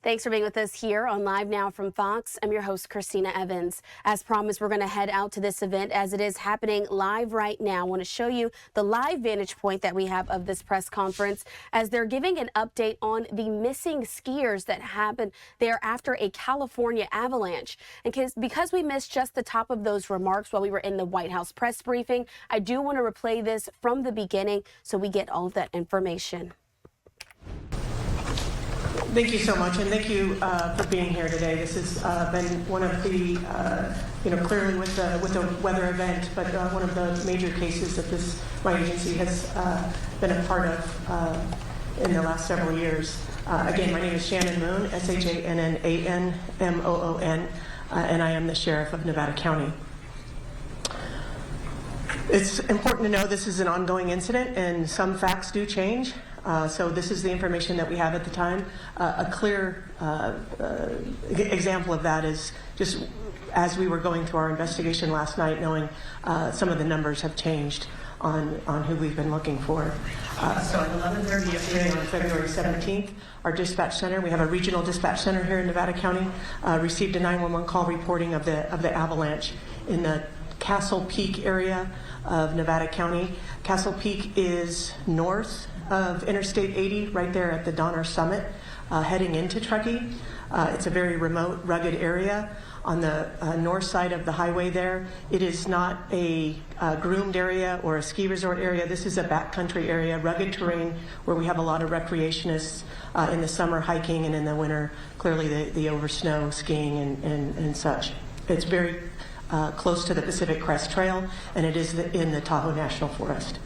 Thanks for being with us here on Live Now from Fox. I'm your host, Christina Evans. As promised, we're going to head out to this event as it is happening live right now. I want to show you the live vantage point that we have of this press conference as they're giving an update on the missing skiers that happened there after a California avalanche. And because we missed just the top of those remarks while we were in the White House press briefing, I do want to replay this from the beginning so we get all of that information. Thank you so much, and thank you for being here today. This has been one of the, clearly with the weather event, but one of the major cases that my agency has been a part of in the last several years. Again, my name is Shannon Moon, S-H-A-N-N-A-N-M-O-O-N, and I am the Sheriff of Nevada County. It's important to know this is an ongoing incident, and some facts do change. So this is the information that we have at the time. A clear example of that is just as we were going through our investigation last night, knowing some of the numbers have changed on who we've been looking for. So at 11:30 yesterday on February 17th, our dispatch center, we have a regional dispatch center here in Nevada County, received a 911 call reporting of the avalanche in the Castle Peak area of Nevada County. Castle Peak is north of Interstate 80, right there at the Donner Summit, heading into Truckee. It's a very remote, rugged area on the north side of the highway there. It is not a groomed area or a ski resort area. This is a backcountry area, rugged terrain, where we have a lot of recreationists in the summer hiking, and in the winter, clearly the over snow skiing and such. It's very close to the Pacific Crest Trail, and it is in the Tahoe National Forest.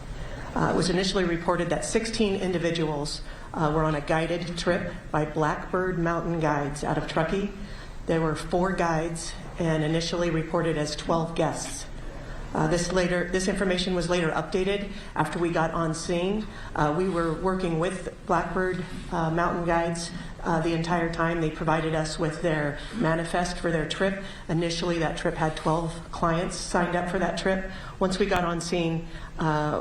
It was initially reported that 16 individuals were on a guided trip by Blackbird Mountain Guides out of Truckee. There were 4 guides and initially reported as 12 guests. This information was later updated after we got on scene. We were working with Blackbird Mountain Guides the entire time. They provided us with their manifest for their trip. Initially, that trip had 12 clients signed up for that trip. Once we got on scene,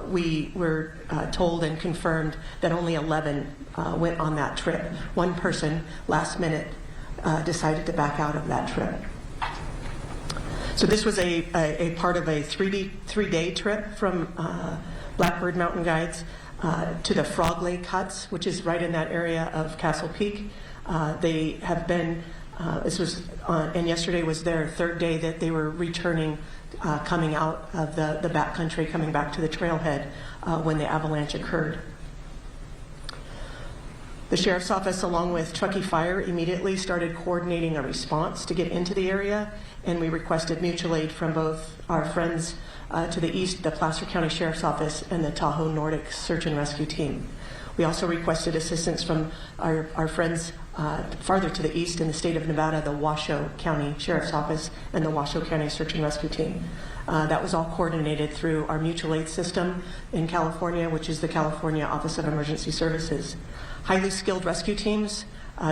we were told and confirmed that only 11 went on that trip. One person, last minute, decided to back out of that trip. So this was a part of a three-day trip from Blackbird Mountain Guides to the Frog Lake Huts, which is right in that area of Castle Peak. They have been, and yesterday was their 3rd day that they were returning, coming out of the backcountry, coming back to the trailhead when the avalanche occurred. The Sheriff's Office, along with Truckee Fire, immediately started coordinating a response to get into the area, and we requested mutual aid from both our friends to the east, the Placer County Sheriff's Office, and the Tahoe Nordic Search and Rescue Team. We also requested assistance from our friends farther to the east in the state of Nevada, the Washoe County Sheriff's Office and the Washoe County Search and Rescue Team. That was all coordinated through our mutual aid system in California, which is the California Office of Emergency Services. Highly skilled rescue teams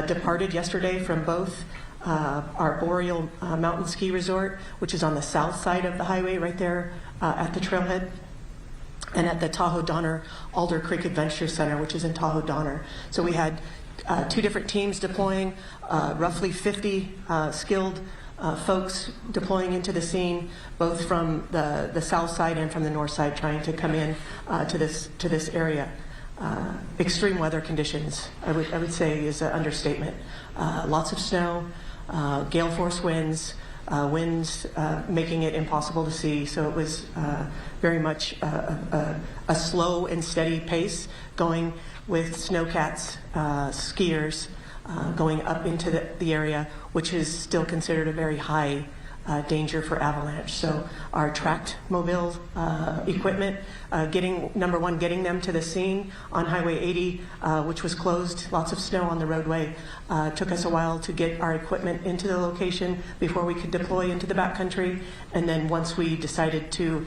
departed yesterday from both our Boreal Mountain Ski Resort, which is on the south side of the highway right there at the trailhead, and at the Tahoe Donner Alder Creek Adventure Center, which is in Tahoe Donner. So we had 2 different teams deploying, roughly 50 skilled folks deploying into the scene, both from the south side and from the north side, trying to come in to this area. Extreme weather conditions, I would say, is an understatement. Lots of snow, gale force winds, making it impossible to see. So it was very much a slow and steady pace, going with snowcats, skiers, going up into the area, which is still considered a very high danger for avalanche. So our tracked mobile equipment, number one, getting them to the scene on Highway 80, which was closed, lots of snow on the roadway. Took us a while to get our equipment into the location before we could deploy into the backcountry. And then once we decided to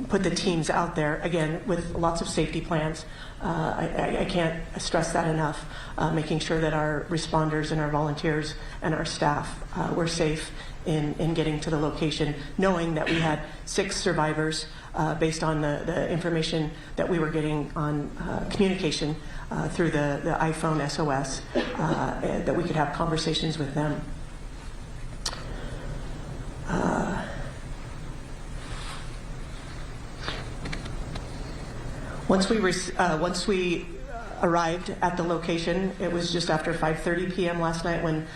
put the teams out there, again, with lots of safety plans, I can't stress that enough, making sure that our responders and our volunteers and our staff were safe in getting to the location, knowing that we had 6 survivors based on the information that we were getting on communication through the iPhone SOS, that we could have conversations with them. Once we arrived at the location, it was just after 5:30 p.m. last night when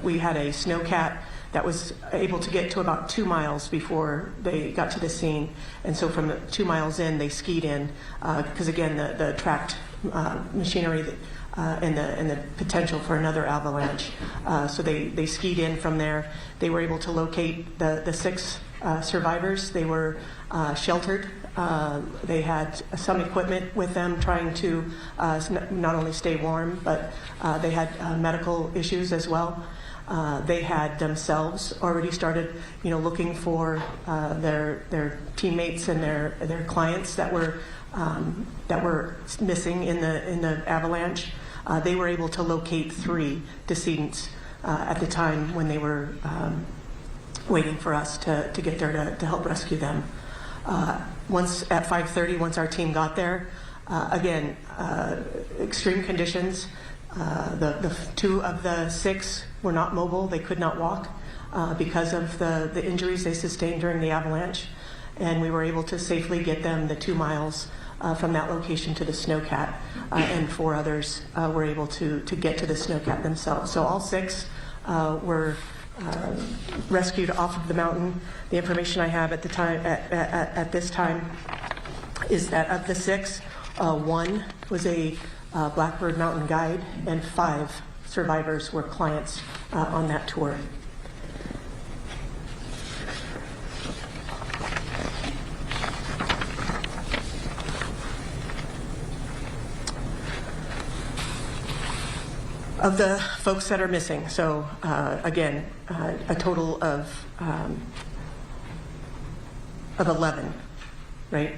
we had a snowcat that was able to get to about 2 miles before they got to the scene. And so from the 2 miles in, they skied in, because again, the tracked machinery and the potential for another avalanche. So they skied in from there. They were able to locate the 6 survivors. They were sheltered. They had some equipment with them trying to not only stay warm, but they had medical issues as well. They had themselves already started, looking for their teammates and their clients that were missing in the avalanche. They were able to locate 3 decedents at the time when they were waiting for us to get there to help rescue them. Once at 5:30, once our team got there, again, extreme conditions. The 2 of the 6 were not mobile. They could not walk because of the injuries they sustained during the avalanche. And we were able to safely get them the 2 miles from that location to the snowcat. And 4 others were able to get to the snowcat themselves. So all 6 were rescued off of the mountain. The information I have at the time, at this time, is that of the 6, 1 was a Blackbird Mountain guide, and 5 survivors were clients on that tour. Of the folks that are missing, so again, a total of 11, right?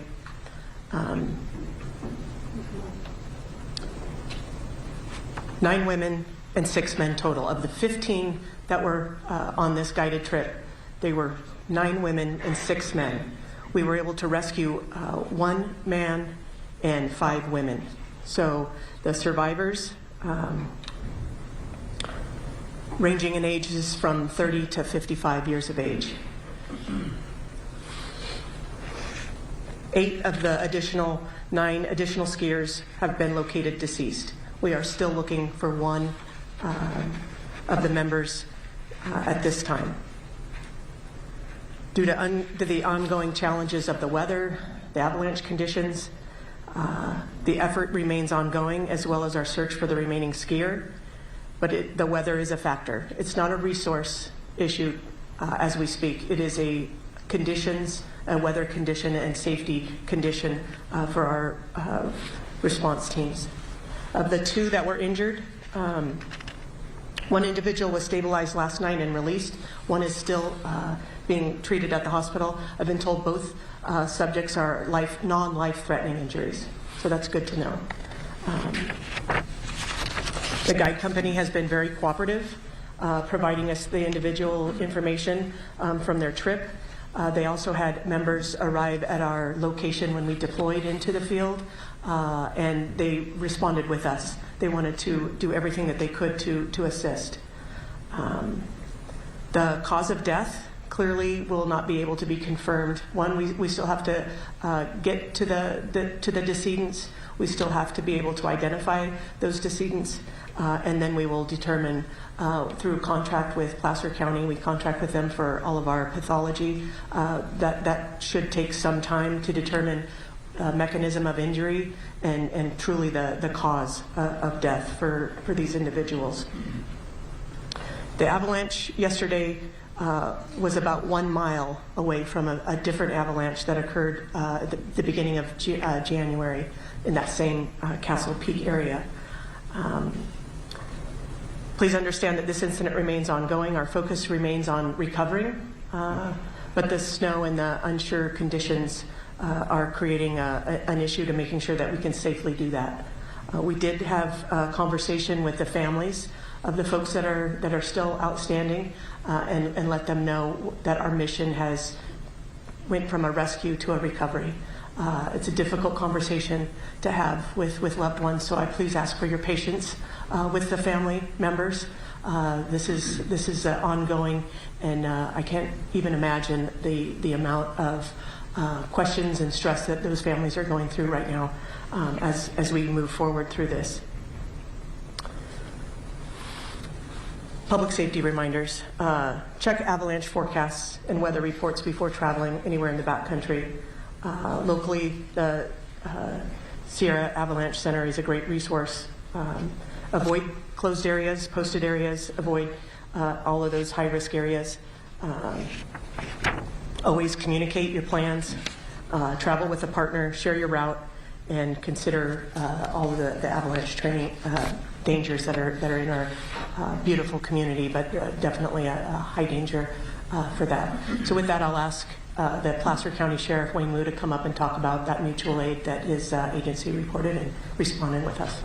9 women and 6 men total. Of the 15 that were on this guided trip, they were 9 women and 6 men. We were able to rescue 1 man and 5 women. So the survivors, ranging in ages from 30 to 55 years of age. 8 of the 9 additional skiers have been located deceased. We are still looking for 1 of the members at this time. Due to the ongoing challenges of the weather, the avalanche conditions, the effort remains ongoing, as well as our search for the remaining skier. But the weather is a factor. It's not a resource issue as we speak. It is a weather condition and safety condition for our response teams. Of the 2 that were injured, 1 individual was stabilized last night and released. 1 is still being treated at the hospital. I've been told both subjects are non-life-threatening injuries, so that's good to know. The guide company has been very cooperative, providing us the individual information from their trip. They also had members arrive at our location when we deployed into the field, and they responded with us. They wanted to do everything that they could to assist. The cause of death clearly will not be able to be confirmed. One, we still have to get to the decedents. We still have to be able to identify those decedents, and then we will determine through contract with Placer County. We contract with them for all of our pathology. That should take some time to determine mechanism of injury and truly the cause of death for these individuals. The avalanche yesterday was about 1 mile away from a different avalanche that occurred at the beginning of January in that same Castle Peak area. Please understand that this incident remains ongoing. Our focus remains on recovering, but the snow and the unsure conditions are creating an issue to making sure that we can safely do that. We did have a conversation with the families of the folks that are still outstanding, and let them know that our mission has went from a rescue to a recovery. It's a difficult conversation to have with loved ones, so I please ask for your patience with the family members. This is ongoing, and I can't even imagine the amount of questions and stress that those families are going through right now as we move forward through this. Public safety reminders. Check avalanche forecasts and weather reports before traveling anywhere in the backcountry. Locally, the Sierra Avalanche Center is a great resource. Avoid closed areas, posted areas, avoid all of those high-risk areas. Always communicate your plans, travel with a partner, share your route, and consider all of the avalanche training dangers that are in our beautiful community, but definitely a high danger for that. So with that, I'll ask the Placer County Sheriff Wayne Wu to come up and talk about that mutual aid that his agency reported and responded with us.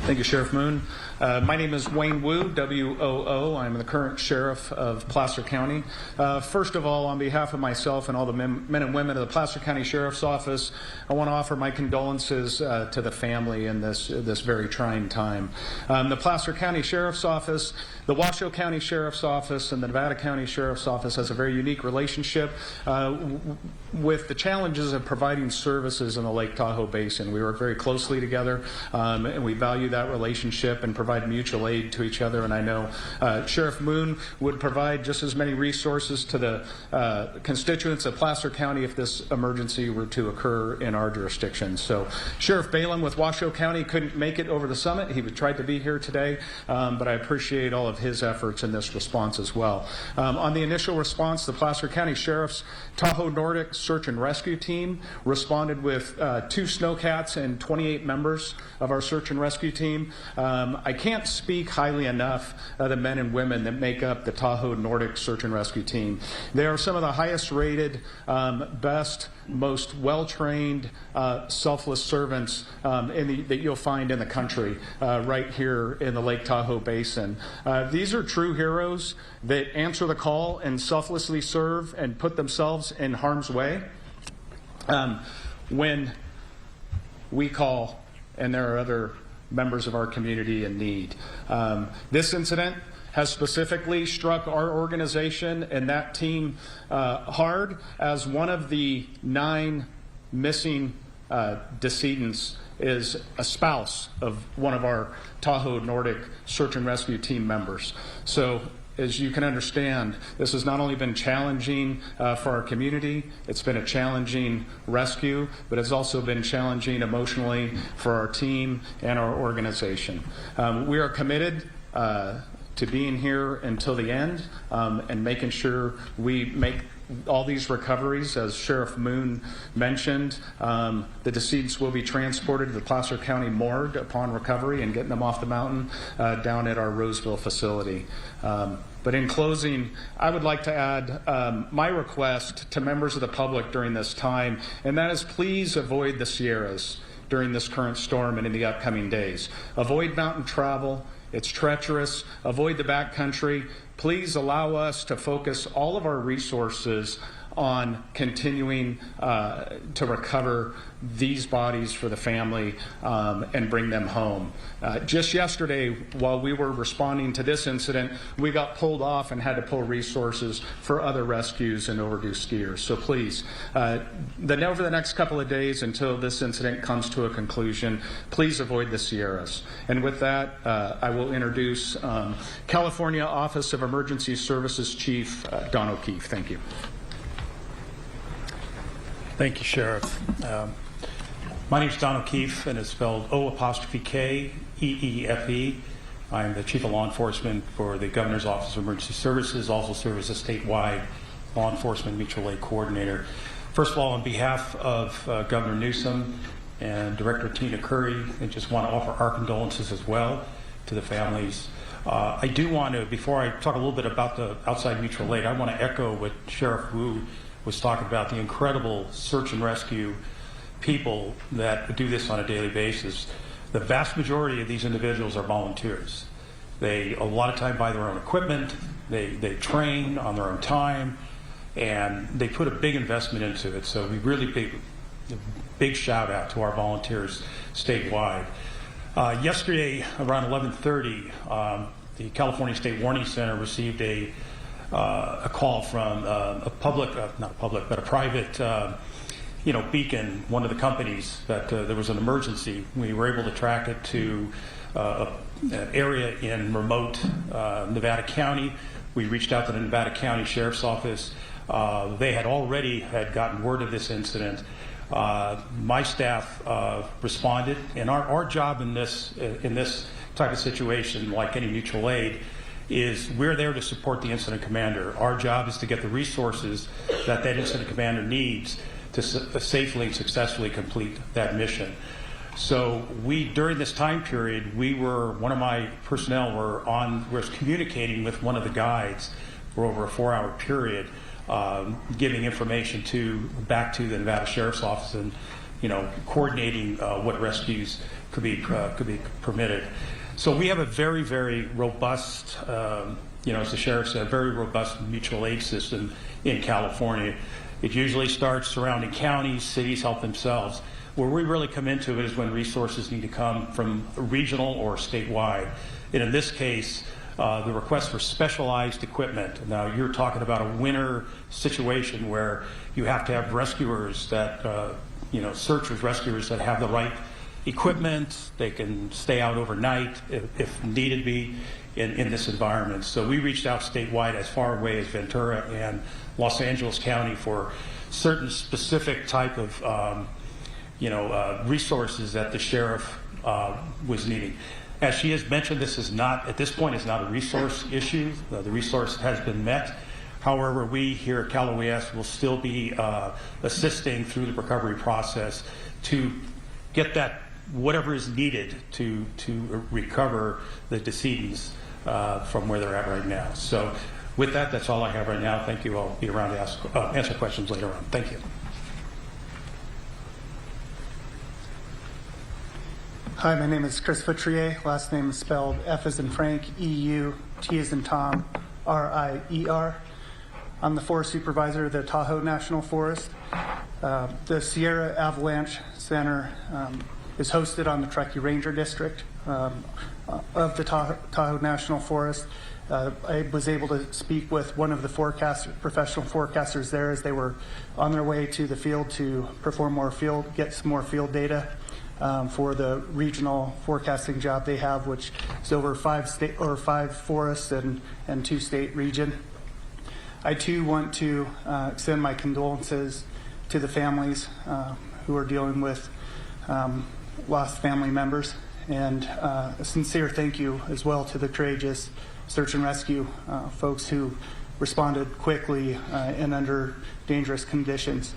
Thank you, Sheriff Moon. My name is Wayne Wu, W-O-O. I'm the current sheriff of Placer County. First of all, on behalf of myself and all the men and women of the Placer County Sheriff's Office, I want to offer my condolences to the family in this very trying time. The Placer County Sheriff's Office, the Washoe County Sheriff's Office, and the Nevada County Sheriff's Office has a very unique relationship with the challenges of providing services in the Lake Tahoe Basin. We work very closely together, and we value that relationship and provide mutual aid to each other. And I know Sheriff Moon would provide just as many resources to the constituents of Placer County if this emergency were to occur in our jurisdiction. So Sheriff Balin with Washoe County couldn't make it over the summit. He tried to be here today, but I appreciate all of his efforts in this response as well. On the initial response, the Placer County Sheriff's Tahoe Nordic Search and Rescue Team responded with 2 snowcats and 28 members of our search and rescue team. I can't speak highly enough of the men and women that make up the Tahoe Nordic Search and Rescue Team. They are some of the highest rated, best, most well-trained, selfless servants that you'll find in the country right here in the Lake Tahoe Basin. These are true heroes that answer the call and selflessly serve and put themselves in harm's way when we call and there are other members of our community in need. This incident has specifically struck our organization and that team hard, as one of the 9 missing decedents is a spouse of one of our Tahoe Nordic Search and Rescue Team members. So as you can understand, this has not only been challenging for our community, it's been a challenging rescue, but it's also been challenging emotionally for our team and our organization. We are committed to being here until the end and making sure we make all these recoveries. As Sheriff Moon mentioned, the decedents will be transported to the Placer County morgue upon recovery and getting them off the mountain down at our Roseville facility. But in closing, I would like to add my request to members of the public during this time, and that is please avoid the Sierras during this current storm and in the upcoming days. Avoid mountain travel. It's treacherous. Avoid the backcountry. Please allow us to focus all of our resources on continuing to recover these bodies for the family and bring them home. Just yesterday, while we were responding to this incident, we got pulled off and had to pull resources for other rescues and overdue skiers. So please, over the next couple of days until this incident comes to a conclusion, please avoid the Sierras. And with that, I will introduce California Office of Emergency Services Chief Don O'Keefe. Thank you. Thank you, Sheriff. My name is Don O'Keefe, and it's spelled O''K''E''E''F''E. I'm the Chief of Law Enforcement for the Governor's Office of Emergency Services, also serve as a statewide law enforcement mutual aid coordinator. First of all, on behalf of Governor Newsom and Director Tina Curry, I just want to offer our condolences as well to the families. I do want to, before I talk a little bit about the outside mutual aid, I want to echo what Sheriff Wu was talking about, the incredible search and rescue people that do this on a daily basis. The vast majority of these individuals are volunteers. They a lot of time buy their own equipment, they train on their own time, and they put a big investment into it. So we really big shout out to our volunteers statewide. Yesterday around 11:30, the California State Warning Center received a call from a private beacon, one of the companies, that there was an emergency. We were able to track it to an area in remote Nevada County. We reached out to the Nevada County Sheriff's Office. They had already gotten word of this incident. My staff responded, and our job in this type of situation, like any mutual aid, is we're there to support the incident commander. Our job is to get the resources that incident commander needs to safely and successfully complete that mission. So during this time period, one of my personnel was communicating with one of the guides for over a 4-hour period, giving information back to the Nevada Sheriff's Office, and coordinating what rescues could be permitted. So we have a very, very robust, as the sheriff said, a very robust mutual aid system in California. It usually starts surrounding counties, cities help themselves. Where we really come into it is when resources need to come from regional or statewide. And in this case, the request for specialized equipment. Now, you're talking about a winter situation where you have to have rescuers that, searchers, rescuers that have the right equipment. They can stay out overnight if needed be in this environment. So we reached out statewide as far away as Ventura and Los Angeles County for certain specific type of resources that the sheriff was needing. As she has mentioned, this is not, at this point, is not a resource issue. The resource has been met. However, we here at Cal OES will still be assisting through the recovery process to get that whatever is needed to recover the decedents from where they're at right now. So with that, that's all I have right now. Thank you. I'll be around to answer questions later on. Thank you. Hi, my name is Chris Foutrier. Last name is spelled F as in Frank, E-U, T as in Tom, R-I-E-R. I'm the forest supervisor of the Tahoe National Forest. The Sierra Avalanche Center is hosted on the Truckee Ranger District of the Tahoe National Forest. I was able to speak with one of the professional forecasters there as they were on their way to the field to get some more field data for the regional forecasting job they have, which is over 5 forests and 2 state region. I too want to extend my condolences to the families who are dealing with lost family members, and a sincere thank you as well to the courageous search and rescue folks who responded quickly and under dangerous conditions.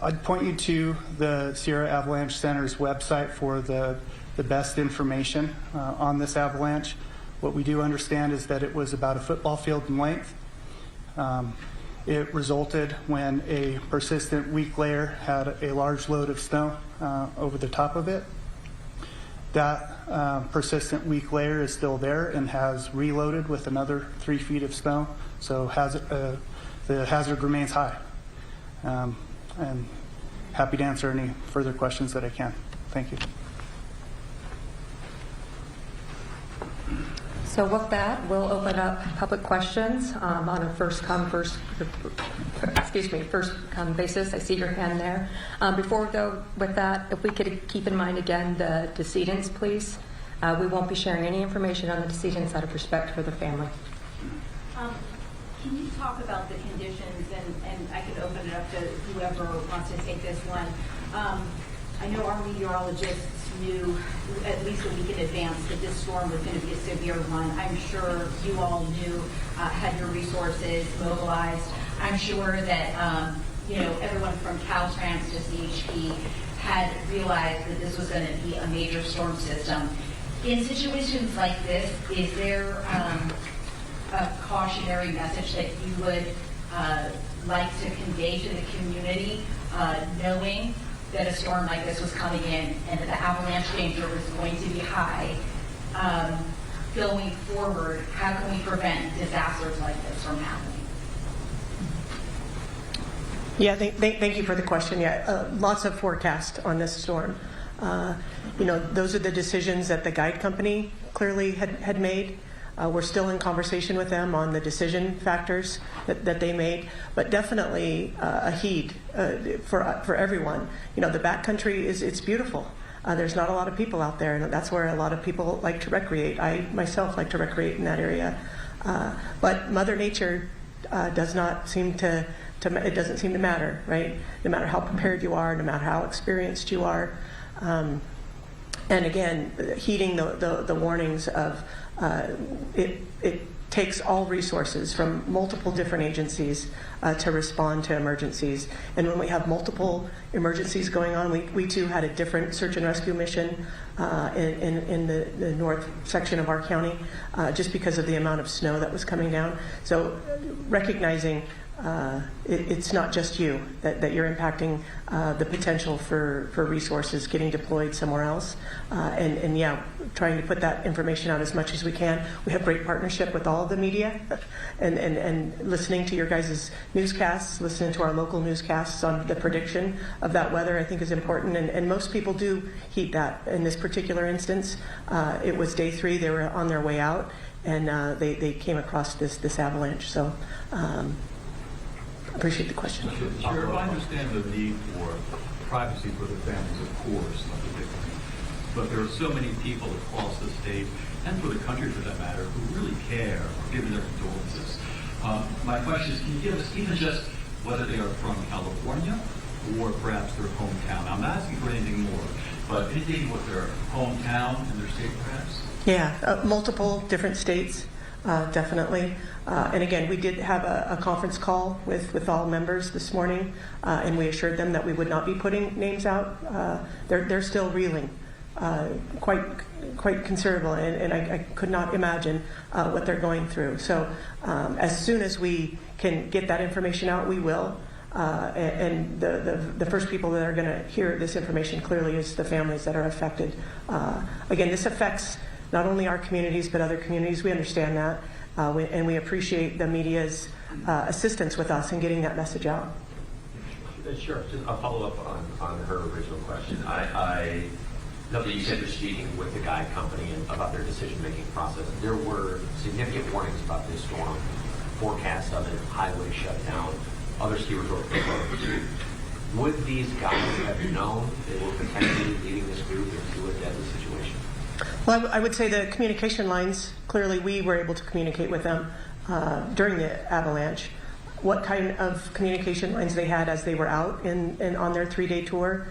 I'd point you to the Sierra Avalanche Center's website for the best information on this avalanche. What we do understand is that it was about a football field in length. It resulted when a persistent weak layer had a large load of snow over the top of it. That persistent weak layer is still there and has reloaded with another 3 feet of snow, so the hazard remains high. And happy to answer any further questions that I can. Thank you. So with that, we'll open up public questions on a first come basis. I see your hand there. Before we go with that, if we could keep in mind again the decedents, please. We won't be sharing any information on the decedents out of respect for the family. Can you talk about the conditions, and I can open it up to whoever wants to take this one. I know our meteorologists knew at least a week in advance that this storm was going to be a severe one. I'm sure you all knew, had your resources mobilized. I'm sure that everyone from Caltrans to CHP had realized that this was going to be a major storm system. In situations like this, is there a cautionary message that you would like to convey to the community, knowing that a storm like this was coming in and that the avalanche danger was going to be high? Going forward, how can we prevent disasters like this from happening? Yeah, thank you for the question. Yeah, lots of forecast on this storm. Those are the decisions that the guide company clearly had made. We're still in conversation with them on the decision factors that they made, but definitely a heed for everyone. The backcountry it's beautiful. There's not a lot of people out there, and that's where a lot of people like to recreate. I myself like to recreate in that area, but Mother Nature does not seem to. It doesn't seem to matter, right? No matter how prepared you are, no matter how experienced you are. And again, heeding the warnings of it takes all resources from multiple different agencies to respond to emergencies. And when we have multiple emergencies going on, we too had a different search and rescue mission in the north section of our county, just because of the amount of snow that was coming down. So recognizing it's not just you, that you're impacting the potential for resources getting deployed somewhere else. And yeah, trying to put that information out as much as we can. We have great partnership with all of the media and listening to your guys' newscasts, listening to our local newscasts on the prediction of that weather, I think is important. And most people do heed that. In this particular instance, it was day 3, they were on their way out, and they came across this avalanche. So appreciate the question. Sheriff, I understand the need for privacy for the families, of course, but there are so many people across the state and for the country, for that matter, who really care, given their condolences. My question is, can you give us even just whether they are from California or perhaps their hometown? I'm not asking for anything more, but anything with their hometown and their state, perhaps? Yeah, multiple different states. Definitely. And again, we did have a conference call with all members this morning, and we assured them that we would not be putting names out. They're still reeling, quite considerable, and I could not imagine what they're going through. So as soon as we can get that information out, we will. And the first people that are going to hear this information clearly is the families that are affected. Again, this affects not only our communities, but other communities. We understand that, and we appreciate the media's assistance with us in getting that message out. Sure. Just a follow-up on her original question. I know that you said you're speaking with the guide company about their decision-making process. There were significant warnings about this storm, forecast of it, highway shut down, other ski resorts closed. Would these guides have known they were potentially leading this group into a deadly situation? Well, I would say the communication lines, clearly we were able to communicate with them during the avalanche. What kind of communication lines they had as they were out and on their 3-day tour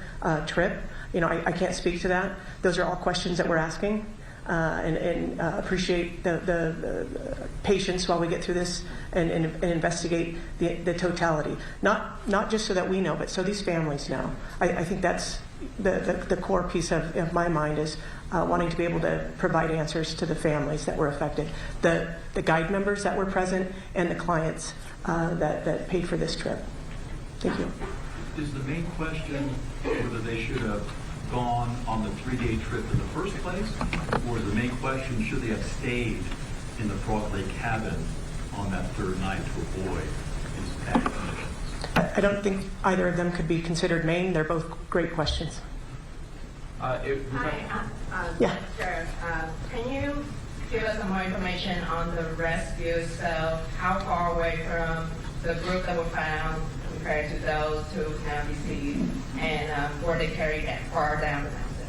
trip, I can't speak to that. Those are all questions that we're asking, and appreciate the patience while we get through this and investigate the totality. Not just so that we know, but so these families know. I think that's the core piece of my mind is wanting to be able to provide answers to the families that were affected, the guide members that were present, and the clients that paid for this trip. Thank you. Is the main question whether they should have gone on the 3-day trip in the first place, or is the main question should they have stayed in the Frog Lake cabin on that 3rd night to avoid these bad conditions? I don't think either of them could be considered main. They're both great questions. Yeah. Sheriff, can you give us some more information on the rescue? So how far away from the group that were found compared to those who now deceased, and were they carried that far down the mountain?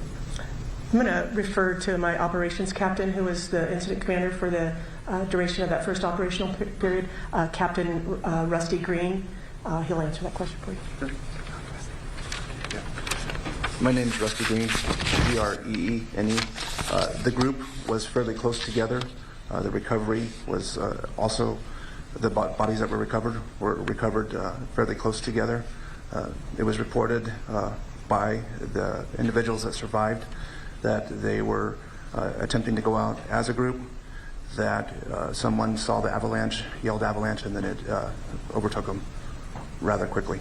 I'm going to refer to my operations captain, who was the incident commander for the duration of that first operational period, Captain Rusty Green. He'll answer that question for you. Sure. My name is Rusty Green, Greene. The group was fairly close together. The recovery was also, the bodies that were recovered fairly close together. It was reported by the individuals that survived that they were attempting to go out as a group, that someone saw the avalanche, yelled avalanche, and then it overtook them rather quickly.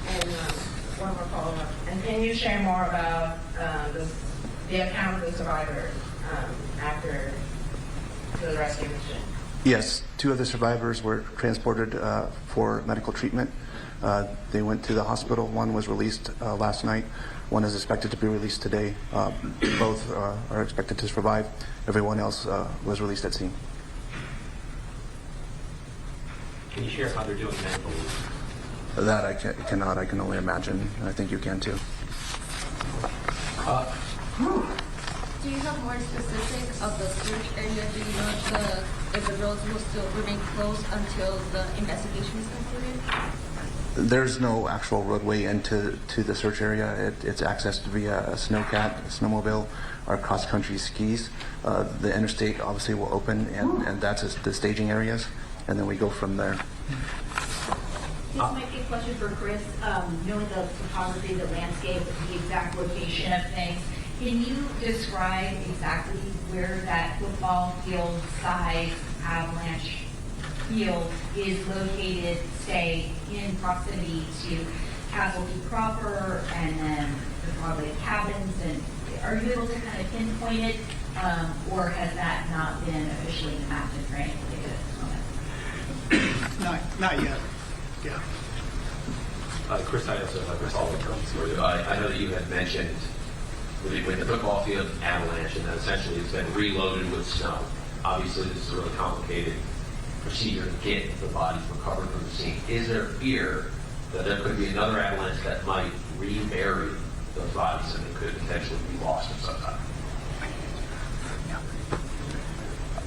And one more follow-up. And can you share more about the account of the survivors after the rescue mission? Yes, 2 of the survivors were transported for medical treatment. They went to the hospital. One was released last night. One is expected to be released today. Both are expected to survive. Everyone else was released at scene. Can you share how they're doing mentally? That I cannot. I can only imagine. I think you can too. Do you have more specifics of the search area? Do you know if the roads will still remain closed until the investigation is concluded? There's no actual roadway into the search area. It's accessed via a snowcat, a snowmobile, or cross-country skis. The interstate obviously will open, and that's the staging areas, and then we go from there. This might be a question for Chris. Knowing the topography, the landscape, the exact location of things, can you describe exactly where that football field size avalanche field is located, say, in proximity to Casualty proper, and then the probably cabins? And are you able to kind of pinpoint it, or has that not been officially mapped and framed at this moment? Not yet. Yeah. Chris, I also have a follow-up for you. I know that you had mentioned when the football field avalanche, and then essentially it's been reloaded with snow. Obviously, this is a really complicated procedure to get the bodies recovered from the scene. Is there fear that there could be another avalanche that might rebury those bodies and they could potentially be lost at some time?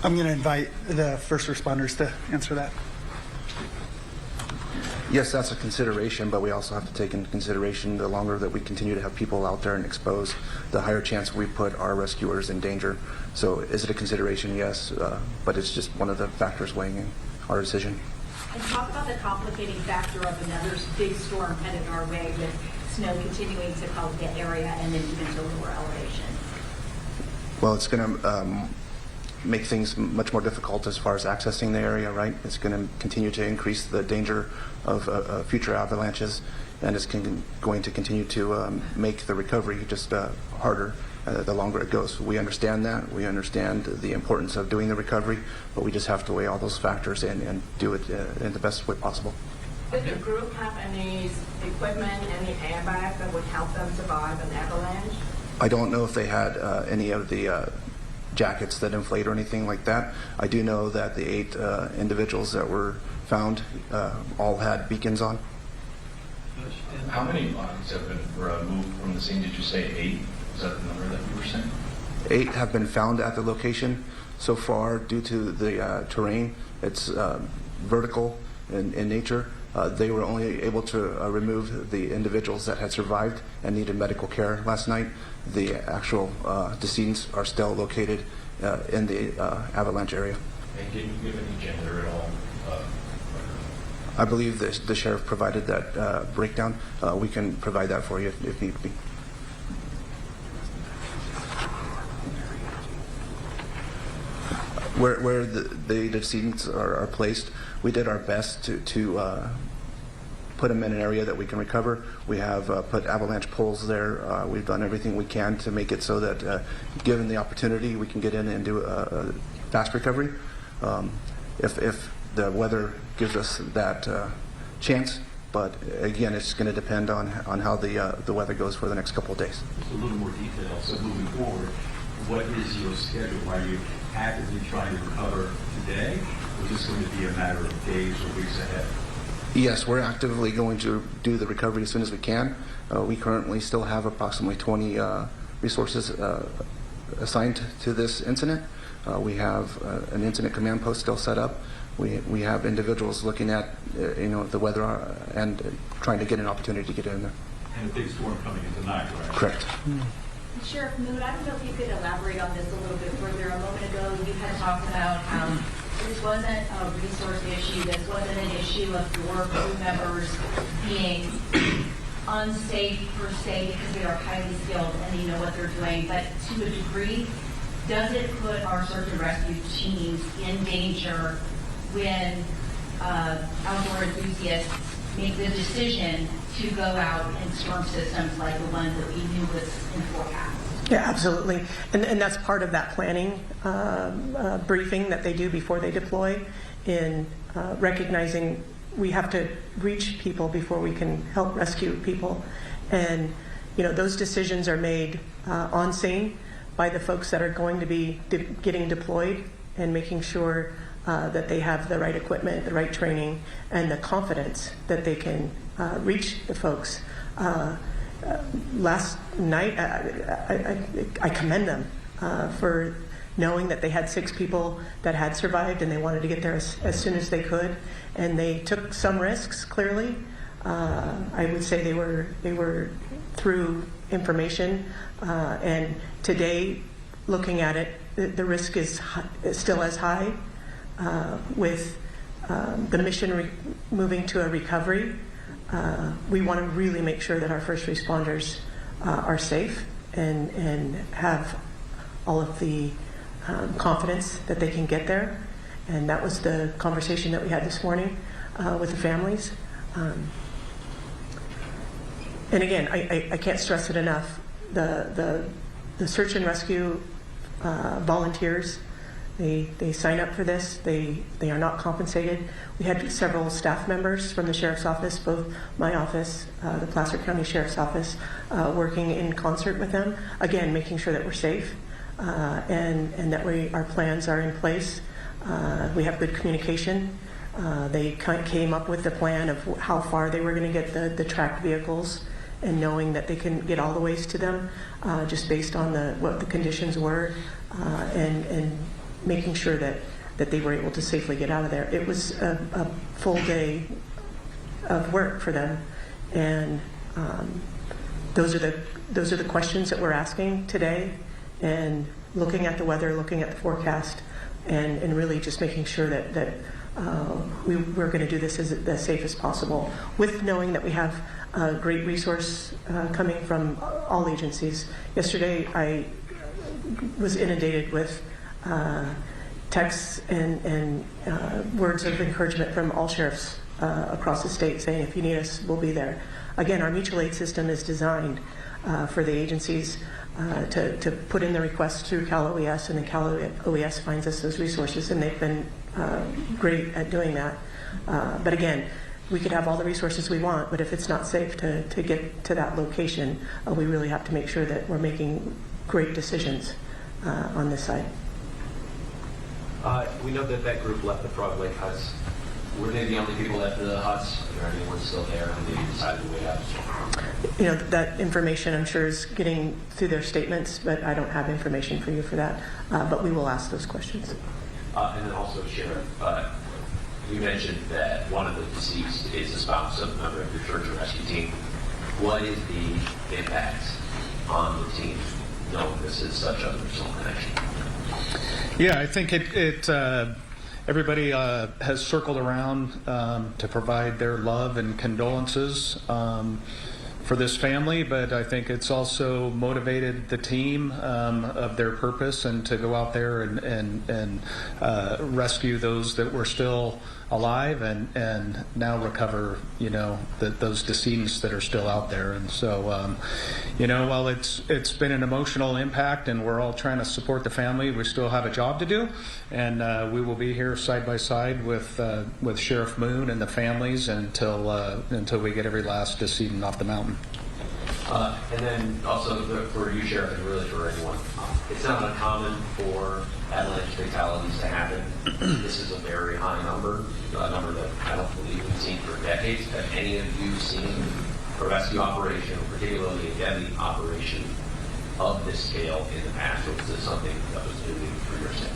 I'm going to invite the first responders to answer that. Yes, that's a consideration, but we also have to take into consideration the longer that we continue to have people out there and exposed, the higher chance we put our rescuers in danger. So is it a consideration? Yes, but it's just one of the factors weighing in our decision. And talk about the complicating factor of another big storm headed our way with snow continuing to cover the area and then even to lower elevation. Well, it's going to make things much more difficult as far as accessing the area, right? It's going to continue to increase the danger of future avalanches, and it's going to continue to make the recovery just harder the longer it goes. We understand that. We understand the importance of doing the recovery, but we just have to weigh all those factors and do it in the best way possible. Did the group have any equipment, any airbags that would help them survive an avalanche? I don't know if they had any of the jackets that inflate or anything like that. I do know that the 8 individuals that were found all had beacons on. How many bodies have been removed from the scene? Did you say 8? Is that the number that you were saying? 8 have been found at the location. So far, due to the terrain, it's vertical in nature. They were only able to remove the individuals that had survived and needed medical care last night. The actual decedents are still located in the avalanche area. And can you give any gender at all? I believe the sheriff provided that breakdown. We can provide that for you if need be. Where the decedents are placed, we did our best to put them in an area that we can recover. We have put avalanche poles there. We've done everything we can to make it so that, given the opportunity, we can get in and do a fast recovery. If the weather gives us that chance, but again, it's going to depend on how the weather goes for the next couple of days. Just a little more detail. So moving forward, what is your schedule? Are you actively trying to recover today, or is this going to be a matter of days or weeks ahead? Yes, we're actively going to do the recovery as soon as we can. We currently still have approximately 20 resources assigned to this incident. We have an incident command post still set up. We have individuals looking at the weather and trying to get an opportunity to get in there. And a big storm coming in tonight, right? Correct. Sheriff Moon, I don't know if you could elaborate on this a little bit further. A moment ago, you had talked about how this wasn't a resource issue. This wasn't an issue of your crew members being unsafe per se because they are highly skilled and they know what they're doing, but to a degree, does it put our search and rescue teams in danger when outdoor enthusiasts make the decision to go out in storm systems like the one that we knew was in forecast? Yeah, absolutely. And that's part of that planning briefing that they do before they deploy, in recognizing we have to reach people before we can help rescue people. And, you know, those decisions are made on scene by the folks that are going to be getting deployed, and making sure that they have the right equipment, the right training, and the confidence that they can reach the folks. Last night, I commend them for knowing that they had 6 people that had survived, and they wanted to get there as soon as they could, and they took some risks. Clearly, I would say they were through information, and today, looking at it, the risk is still as high with the mission moving to a recovery. We want to really make sure that our first responders are safe and have all of the confidence that they can get there. And that was the conversation that we had this morning with the families. And again, I can't stress it enough. The search and rescue volunteers, they sign up for this. They are not compensated. We had several staff members from the Sheriff's Office, both my office, the Placer County Sheriff's Office, working in concert with them. Again, making sure that we're safe and that our plans are in place. We have good communication. They came up with the plan of how far they were going to get the tracked vehicles, and knowing that they can get all the ways to them just based on what the conditions were, and making sure that they were able to safely get out of there. It was a full day of work for them, and those are the questions that we're asking today, and looking at the weather, looking at the forecast, and really just making sure that we're going to do this as safe as possible, with knowing that we have a great resource coming from all agencies. Yesterday, I was inundated with texts and words of encouragement from all sheriffs across the state, saying, if you need us, we'll be there. Again, our mutual aid system is designed for the agencies to put in the requests through Cal OES, and then Cal OES finds us those resources, and they've been great at doing that. But again, we could have all the resources we want, but if it's not safe to get to that location, we really have to make sure that we're making great decisions on this side. We know that group left the Frog Lake huts. Were they the only people left the huts? Is there anyone still there when they decided to wait out? You know, that information I'm sure is getting through their statements, but I don't have information for you for that. But we will ask those questions. And then also, Sheriff, you mentioned that one of the deceased is a spouse of a member of your search and rescue team. What is the impact on the team knowing this is such a personal connection? Yeah, I think everybody has circled around to provide their love and condolences for this family, but I think it's also motivated the team of their purpose, and to go out there and rescue those that were still alive, and now recover, those decedents that are still out there. And so, while it's been an emotional impact, and we're all trying to support the family, we still have a job to do, and we will be here side by side with Sheriff Moon and the families until we get every last decedent off the mountain. And then also for you, Sheriff, and really for anyone, it's not uncommon for avalanche fatalities to happen. This is a very high number, a number that I don't believe we've seen for decades. Have any of you seen a rescue operation, particularly a deadly operation of this scale in the past, or was this something that was new for your staff?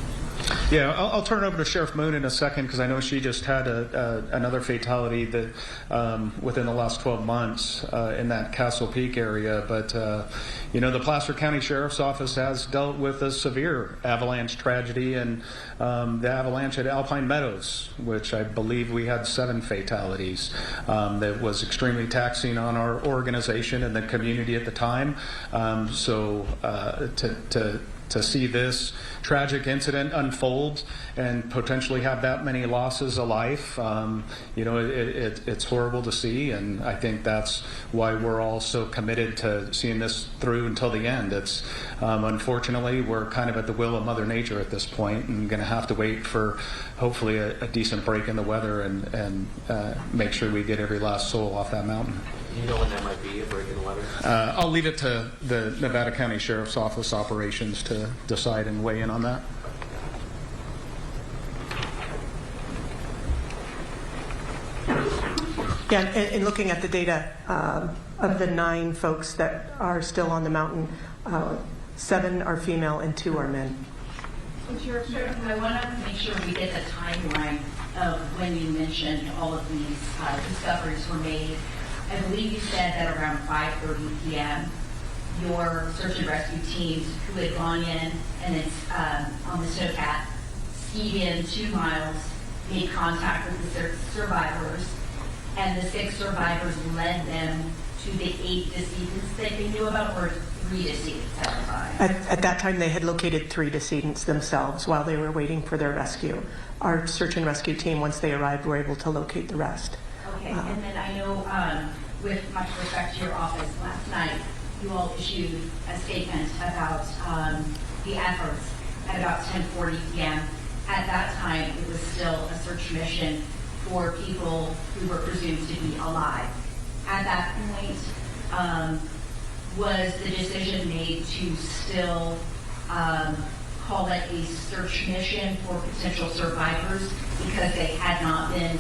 Yeah, I'll turn it over to Sheriff Moon in a second because I know she just had another fatality that within the last 12 months in that Castle Peak area. But you know, the Placer County Sheriff's Office has dealt with a severe avalanche tragedy, and the avalanche at Alpine Meadows, which I believe we had 7 fatalities. That was extremely taxing on our organization and the community at the time. So to see this tragic incident unfold and potentially have that many losses of life, you know, it's horrible to see, and I think that's why we're all so committed to seeing this through until the end. It's unfortunately we're kind of at the will of Mother Nature at this point, and going to have to wait for hopefully a decent break in the weather and make sure we get every last soul off that mountain. Do you know when that might be, a break in the weather? I'll leave it to the Nevada County Sheriff's Office operations to decide and weigh in on that. Yeah, and looking at the data, of the 9 folks that are still on the mountain, 7 are female and 2 are men. Sheriff, I want to make sure we get the timeline of when you mentioned all of these discoveries were made. I believe you said that around 5:30 p.m., your search and rescue teams who had gone in and it's on the snowcat, skied in 2 miles, made contact with the survivors, and the 6 survivors led them to the 8 decedents that they knew about, or 3 decedents at the time? At that time, they had located 3 decedents themselves while they were waiting for their rescue. Our search and rescue team, once they arrived, were able to locate the rest. Okay, and then I know with much respect to your office, last night you all issued a statement about the efforts at about 10:40 p.m. At that time, it was still a search mission for people who were presumed to be alive. At that point, was the decision made to still call it a search mission for potential survivors because they had not been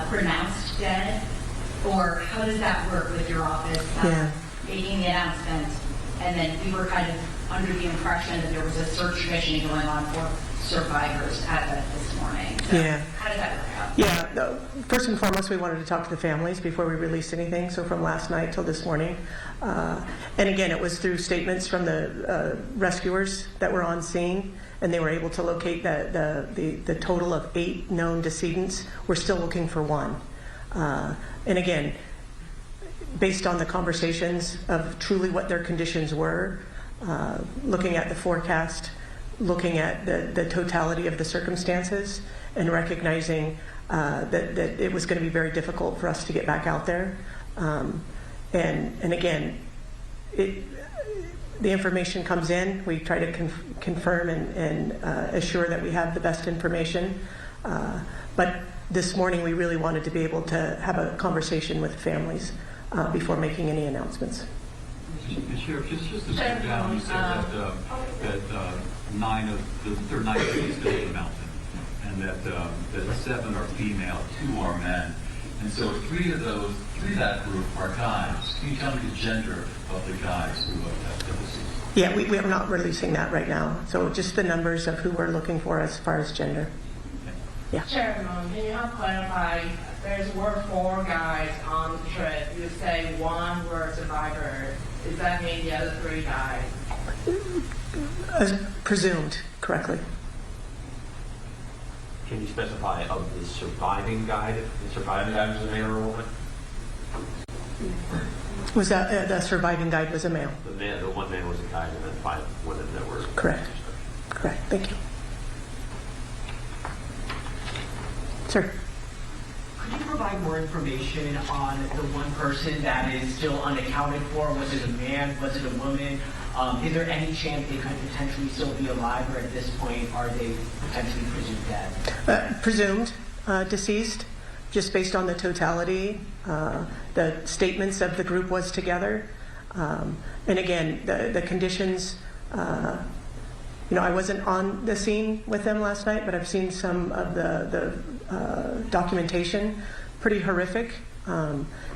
pronounced dead? Or how does that work with your office making the announcement, and then we were kind of under the impression that there was a search mission going on for survivors this morning? So how did that work out? Yeah, no, first and foremost, we wanted to talk to the families before we released anything, so from last night till this morning. And again, it was through statements from the rescuers that were on scene, and they were able to locate the total of 8 known decedents. We're still looking for 1. And again, based on the conversations of truly what their conditions were, looking at the forecast, looking at the totality of the circumstances, and recognizing that it was going to be very difficult for us to get back out there. And again, the information comes in. We try to confirm and assure that we have the best information. But this morning, we really wanted to be able to have a conversation with families before making any announcements. Sheriff, just to break down, you said that 9 of there are 9 cities still in the mountain, and that 7 are female, 2 are men, and so 3 of that group are guys. Can you tell me the gender of the guys who have deceased? Yeah, we are not releasing that right now. So just the numbers of who we're looking for as far as gender. Yeah. Chairman, can you help clarify? There were 4 guys on the trip. You say 1 were survivors. Does that mean the other 3 died? Presumed correctly. Can you specify of the surviving guy? The surviving guy was a man or a woman? Was that the surviving guide was a male? The 1 man was a guy, and then 5 women that were. Correct. Correct. Thank you. Sir. Could you provide more information on the 1 person that is still unaccounted for? Was it a man? Was it a woman? Is there any chance they could potentially still be alive, or at this point are they potentially presumed dead? Presumed deceased, just based on the totality. The statements of the group was together. And again, the conditions, I wasn't on the scene with them last night, but I've seen some of the documentation, pretty horrific.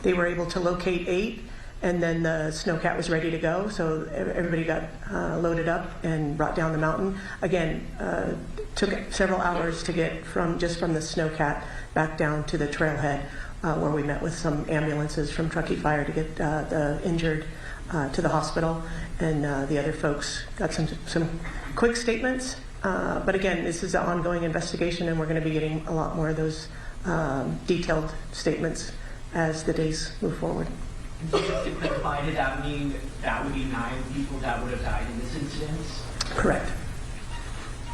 They were able to locate 8, and then the snowcat was ready to go. So everybody got loaded up and brought down the mountain. Again, took several hours to get from the snowcat back down to the trailhead, where we met with some ambulances from Truckee Fire to get the injured to the hospital, and the other folks got some quick statements. But again, this is an ongoing investigation, and we're going to be getting a lot more of those detailed statements as the days move forward. And so just to clarify, did that mean that would be 9 people that would have died in this incident? Correct.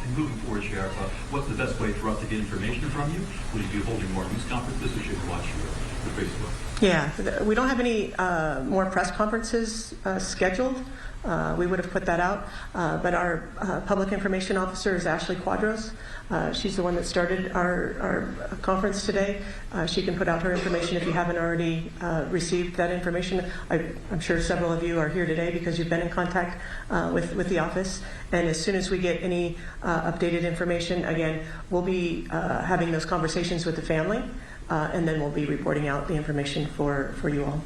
And moving forward, Sheriff, what's the best way for us to get information from you? Will you be holding more news conferences, or should we watch your Facebook? Yeah, we don't have any more press conferences scheduled. We would have put that out. But our public information officer is Ashley Quadros. She's the one that started our conference today. She can put out her information if you haven't already received that information. I'm sure several of you are here today because you've been in contact with the office. And as soon as we get any updated information, again, we'll be having those conversations with the family, and then we'll be reporting out the information for you all.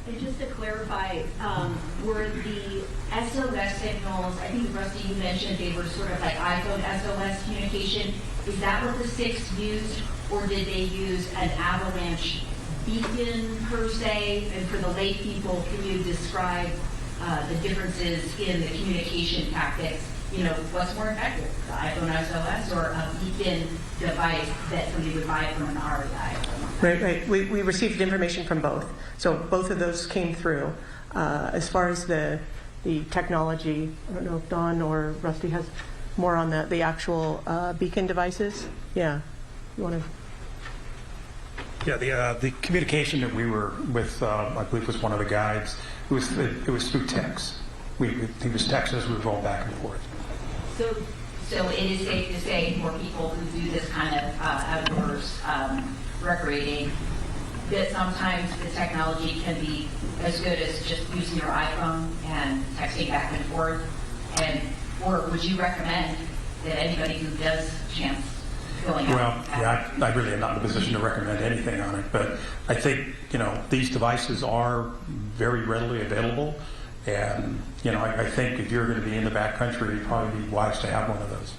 And just to clarify, were the SOS signals, I think Rusty, you mentioned they were sort of like iPhone SOS communication. Is that what the 6 used, or did they use an avalanche beacon per se? And for the lay people, can you describe the differences in the communication tactics? You know, what's more effective, the iPhone SOS or a beacon device that somebody would buy from an REI? Right. We received information from both. So both of those came through. As far as the technology, I don't know if Dawn or Rusty has more on the actual beacon devices. Yeah. You want to? Yeah, the communication that we were with, I believe, was one of the guides. It was through text. He was texting us. We were going back and forth. So it is safe to say for people who do this kind of outdoors recreating, that sometimes the technology can be as good as just using your iPhone and texting back and forth. Or would you recommend that anybody who does chance going out? Well, yeah, I really am not in a position to recommend anything on it, but I think, these devices are very readily available. And, I think if you're going to be in the backcountry, it'd probably be wise to have one of those.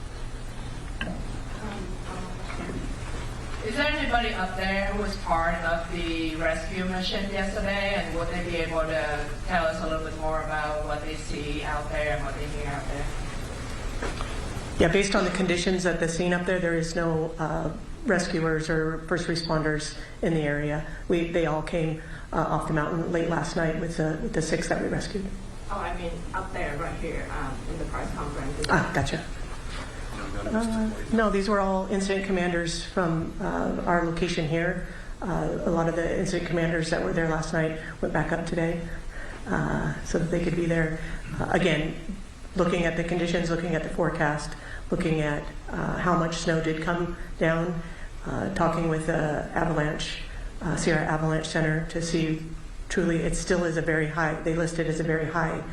Is there anybody up there who was part of the rescue mission yesterday, and would they be able to tell us a little bit more about what they see out there and what they hear out there? Yeah, based on the conditions at the scene up there, there is no rescuers or first responders in the area. They all came off the mountain late last night with the 6 that we rescued. Oh, I mean up there, right here, in the press conference. Gotcha. No, these were all incident commanders from our location here. A lot of the incident commanders that were there last night went back up today so that they could be there. Again, looking at the conditions, looking at the forecast, looking at how much snow did come down, talking with avalanche, Sierra Avalanche Center to see truly it still is a very high, they list it as a very high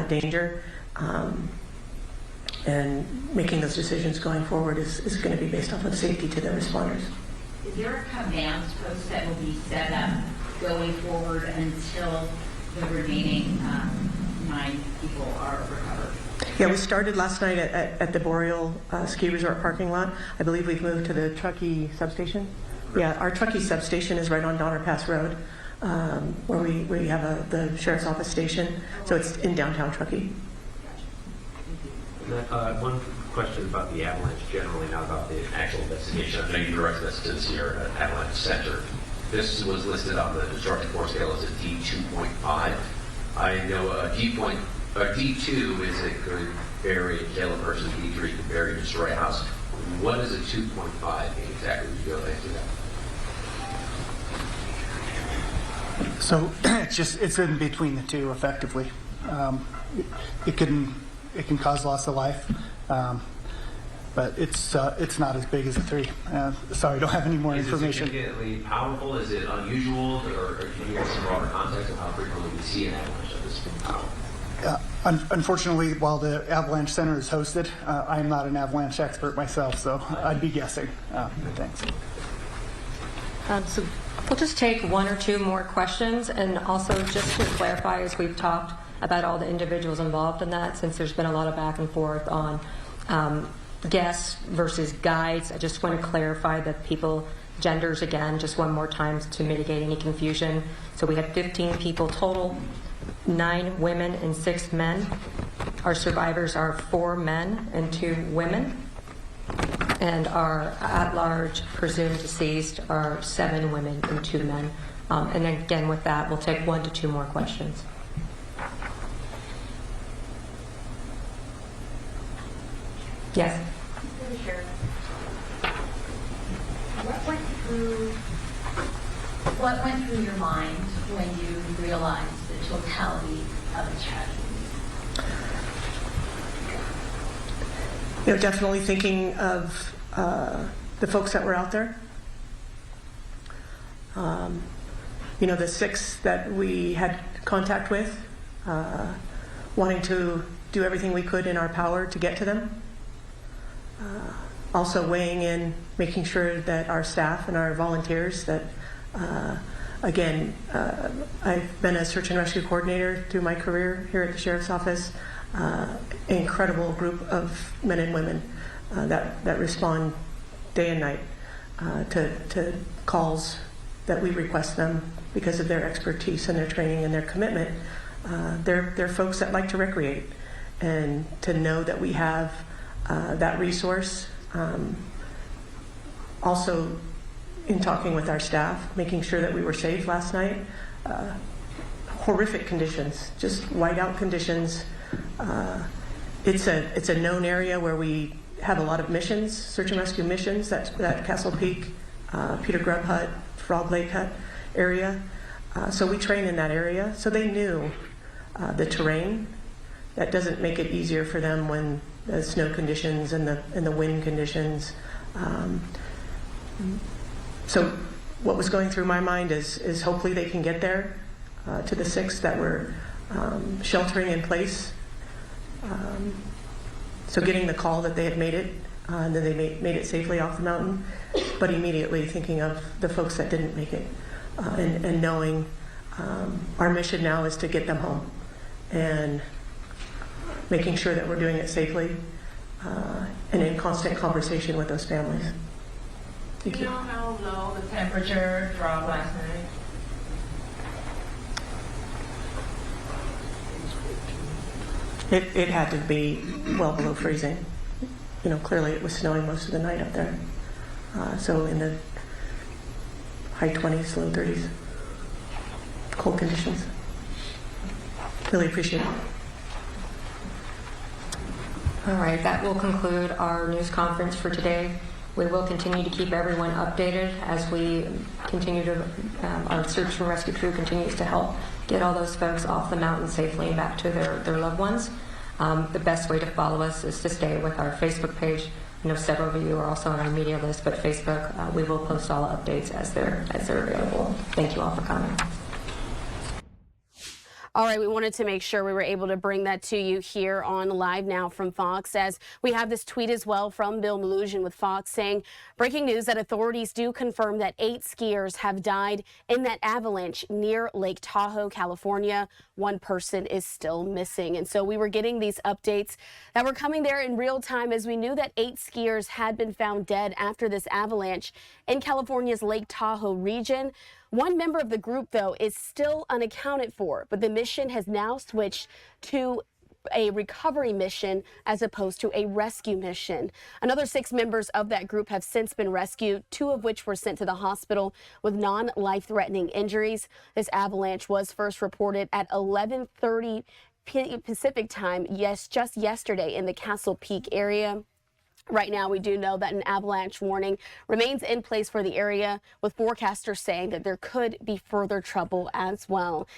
danger. And making those decisions going forward is going to be based off of safety to the responders. Is there a command post that will be set up going forward until the remaining 9 people are recovered? Yeah, we started last night at the Boreal Ski Resort parking lot. I believe we've moved to the Truckee substation. Yeah, our Truckee substation is right on Donner Pass Road, where we have the sheriff's office station. So it's in downtown Truckee. One question about the avalanche generally, not about the actual investigation. I know you directed us to the Sierra Avalanche Center. This was listed on the destructive force scale as a D2.5. I know a D2 is it could bury and kill a person, D3 could bury and destroy a house. What is a 2.5 mean exactly? Would you be able to answer that? So it's in between the two effectively. It can cause loss of life, but it's not as big as a 3. Sorry, I don't have any more information. Is it significantly powerful? Is it unusual? Or can you give us some broader context of how frequently we see an avalanche of this power? Unfortunately, while the Avalanche Center is hosted, I am not an avalanche expert myself, so I'd be guessing. Thanks. So We'll just take one or two more questions, and also just to clarify, as we've talked about all the individuals involved in that, since there's been a lot of back and forth on guests versus guides, I just want to clarify that people, genders again, just one more time to mitigate any confusion. So we had 15 people total, 9 women and 6 men. Our survivors are 4 men and 2 women. And our at-large presumed deceased are 7 women and 2 men. And then again, with that, we'll take 1 to 2 more questions. Yes. What went through your mind when you realized the totality of the tragedy? Definitely thinking of the folks that were out there. The 6 that we had contact with, wanting to do everything we could in our power to get to them. Also weighing in, making sure that our staff and our volunteers that, again, I've been a search and rescue coordinator through my career here at the Sheriff's Office. Incredible group of men and women that respond day and night to calls that we request them because of their expertise and their training and their commitment. They're folks that like to recreate, and to know that we have that resource. Also, in talking with our staff, making sure that we were safe last night. Horrific conditions, just whiteout conditions. It's a known area where we have a lot of missions, search and rescue missions, that Castle Peak, Peter Grubb Hut, Frog Lake Hut area. So we train in that area. So they knew the terrain. That doesn't make it easier for them when the snow conditions and the wind conditions. So what was going through my mind is hopefully they can get there to the 6 that were sheltering in place. So getting the call that they had made it, and then they made it safely off the mountain, but immediately thinking of the folks that didn't make it, and knowing our mission now is to get them home, and making sure that we're doing it safely, and in constant conversation with those families. Do you know how low the temperature dropped last night? It had to be well below freezing. Clearly it was snowing most of the night up there. So in the high 20s, low 30s. Cold conditions. Really appreciate it. All right, that will conclude our news conference for today. We will continue to keep everyone updated as we continue to, our search and rescue crew continues to help get all those folks off the mountain safely and back to their loved ones. The best way to follow us is to stay with our Facebook page. I know several of you are also on our media list, but Facebook, we will post all updates as they're available. Thank you all for coming. All right, we wanted to make sure we were able to bring that to you here on Live Now from Fox, as we have this tweet as well from Bill Malusian with Fox saying, breaking news that authorities do confirm that 8 skiers have died in that avalanche near Lake Tahoe, California. 1 person is still missing. And so we were getting these updates that were coming there in real time as we knew that 8 skiers had been found dead after this avalanche in California's Lake Tahoe region. 1 member of the group, though, is still unaccounted for, but the mission has now switched to a recovery mission as opposed to a rescue mission. Another 6 members of that group have since been rescued, 2 of which were sent to the hospital with non-life-threatening injuries. This avalanche was first reported at 11:30 Pacific time, just yesterday in the Castle Peak area. Right now, we do know that an avalanche warning remains in place for the area, with forecasters saying that there could be further trouble as well.